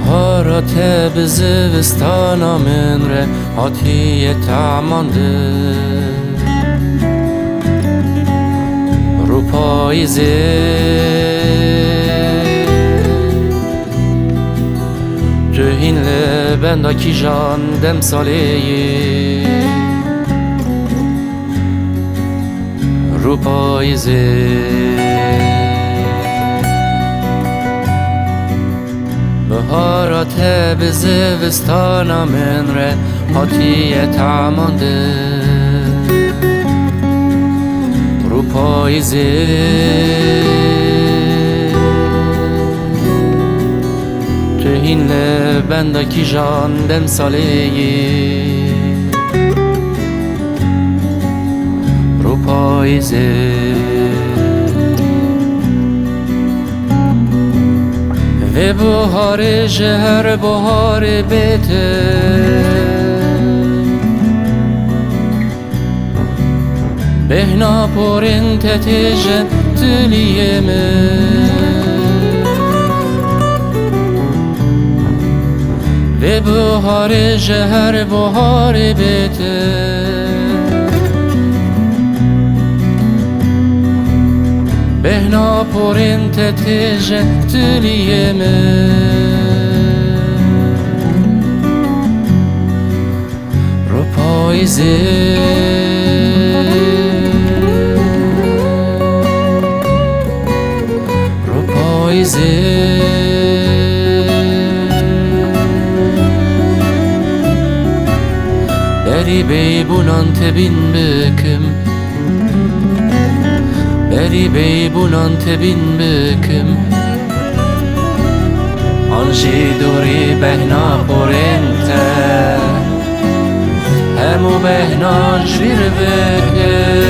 بهارات بزوستانا من ره هاتی تعمانده رو پاییزه تو این لبندا کی جان دم ساله رو پاییزه بهارات بزوستانا من ره هاتی تعمانده رو پاییزه تو این لبندا کی جان دم ساله رو پاییزه و بهار جهر بهار بیته بهنا پرین تتیجن تلیمه و بهار جهر بهار بیته بهنا پرین تتیجن تلیمه رو پاییزه بری بیبونان تبین بکم بری بیبونان تبین بکم آنجی دوری بهنا پرنته همو بهنا جویر بکم